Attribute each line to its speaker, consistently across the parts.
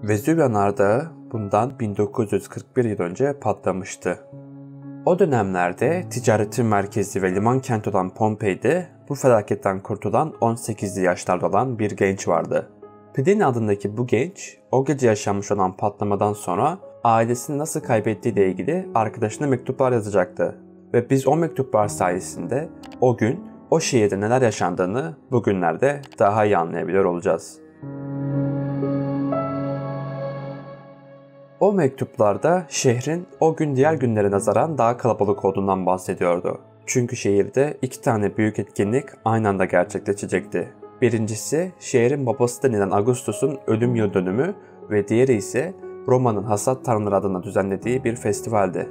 Speaker 1: Vezüv Yanardağı bundan 1941 yıl önce patlamıştı. O dönemlerde ticaretin merkezi ve liman kenti olan Pompei'de bu felaketten kurtulan 18'li yaşlarda olan bir genç vardı. Pidini adındaki bu genç o gece yaşanmış olan patlamadan sonra ailesini nasıl kaybettiği ile ilgili arkadaşına mektuplar yazacaktı. Ve biz o mektuplar sayesinde o gün o şehirde neler yaşandığını bugünlerde daha iyi anlayabiliyor olacağız. O mektuplarda şehrin o gün diğer günlere nazaran daha kalabalık olduğundan bahsediyordu. Çünkü şehirde 2 tane büyük etkinlik aynı anda gerçekleşecekti. Birincisi şehrin babası denilen Augustus'un ölüm yıl dönümü ve diğeri ise Roma'nın hasat tanrıları adına düzenlediği bir festivaldi.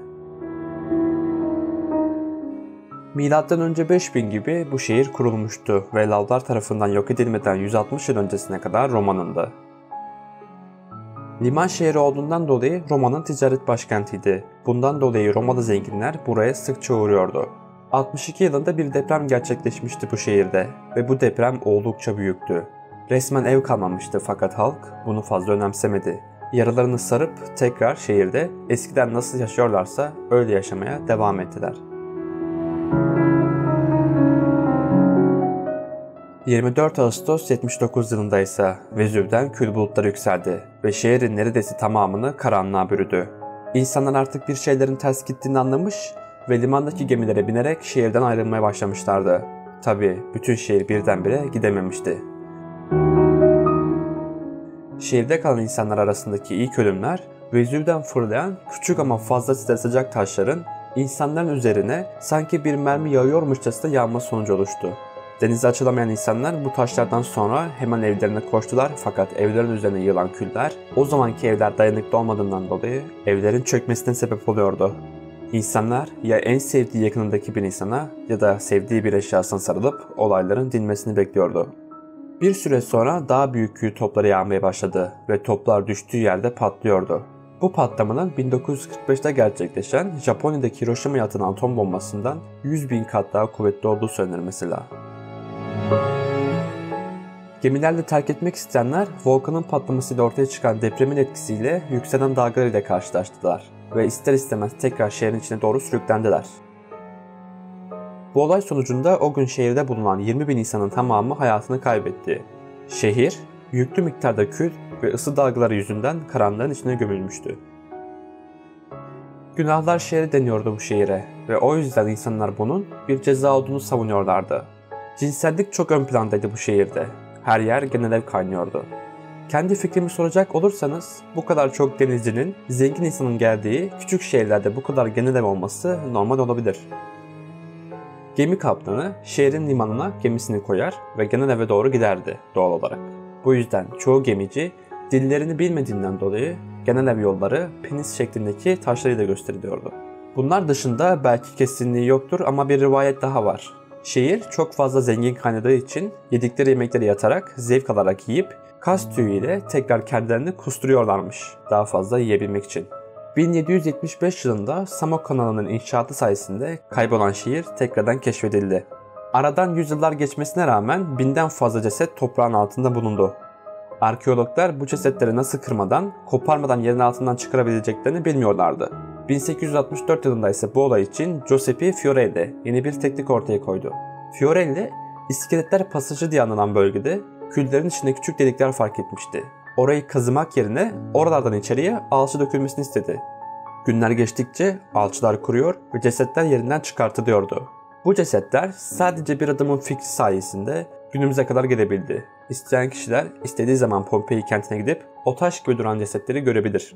Speaker 1: M.Ö. 5000 gibi bu şehir kurulmuştu ve Lavlar tarafından yok edilmeden 160 yıl öncesine kadar Roma'nındı. Liman şehri olduğundan dolayı Roma'nın ticaret başkentiydi. Bundan dolayı Romalı zenginler buraya sıkça uğruyordu. 62 yılında bir deprem gerçekleşmişti bu şehirde ve bu deprem oldukça büyüktü. Resmen ev kalmamıştı fakat halk bunu fazla önemsemedi. Yaralarını sarıp tekrar şehirde eskiden nasıl yaşıyorlarsa öyle yaşamaya devam ettiler. 24 Ağustos 79 yılında ise Vezüv'den kül bulutları yükseldi ve şehrin neredeyse tamamını karanlığa bürüdü. İnsanlar artık bir şeylerin ters gittiğini anlamış ve limandaki gemilere binerek şehirden ayrılmaya başlamışlardı. Tabii bütün şehir birdenbire gidememişti. Şehirde kalan insanlar arasındaki ilk ölümler Vezüv'den fırlayan küçük ama fazlasıyla sıcak taşların insanların üzerine sanki bir mermi yağıyormuşçasına yağma sonucu oluştu. Denize açılamayan insanlar bu taşlardan sonra hemen evlerine koştular fakat evlerin üzerine yığılan küller o zamanki evler dayanıklı olmadığından dolayı evlerin çökmesine sebep oluyordu. İnsanlar ya en sevdiği yakınındaki bir insana ya da sevdiği bir eşyasına sarılıp olayların dinmesini bekliyordu. Bir süre sonra daha büyük kül topları yağmaya başladı ve toplar düştüğü yerde patlıyordu. Bu patlamanın 1945'te gerçekleşen Japonya'daki Hiroşima'ya atılan atom bombasından 100.000 kat daha kuvvetli olduğu söylenir mesela. Gemilerle terk etmek isteyenler volkanın patlamasıyla ortaya çıkan depremin etkisiyle yükselen dalgalar ile karşılaştılar ve ister istemez tekrar şehrin içine doğru sürüklendiler. Bu olay sonucunda o gün şehirde bulunan 20.000 insanın tamamı hayatını kaybetti. Şehir, yüklü miktarda kül ve ısı dalgaları yüzünden karanlığın içine gömülmüştü. Günahlar şehri deniyordu bu şehire ve o yüzden insanlar bunun bir ceza olduğunu savunuyorlardı. Cinsellik çok ön plandaydı bu şehirde. Her yer genel ev kaynıyordu. Kendi fikrimi soracak olursanız bu kadar çok denizcinin, zengin insanın geldiği küçük şehirlerde bu kadar genel ev olması normal olabilir. Gemi kaptanı şehrin limanına gemisini koyar ve genel eve doğru giderdi doğal olarak. Bu yüzden çoğu gemici dillerini bilmediğinden dolayı genel ev yolları penis şeklindeki taşlarıyla gösteriliyordu. Bunlar dışında belki kesinliği yoktur ama bir rivayet daha var. Şehir çok fazla zengin kaynadığı için yedikleri yemekleri yatarak, zevk alarak yiyip kas tüyüyle tekrar kendilerini kusturuyorlarmış daha fazla yiyebilmek için. 1775 yılında Samok kanalının inşaatı sayesinde kaybolan şehir tekrardan keşfedildi. Aradan yüzyıllar geçmesine rağmen 1000'den fazla ceset toprağın altında bulundu. Arkeologlar bu cesetleri nasıl kırmadan, koparmadan yerin altından çıkarabileceklerini bilmiyorlardı. 1864 yılında ise bu olay için Giuseppe Fiorelli yeni bir teknik ortaya koydu. Fiorelli, iskeletler pasajı diye anılan bölgede küllerin içinde küçük delikler fark etmişti. Orayı kazımak yerine oralardan içeriye alçı dökülmesini istedi. Günler geçtikçe alçılar kuruyor ve cesetler yerinden çıkartılıyordu. Bu cesetler sadece bir adamın fikri sayesinde günümüze kadar gelebildi. İsteyen kişiler istediği zaman Pompei kentine gidip o taş gibi duran cesetleri görebilir.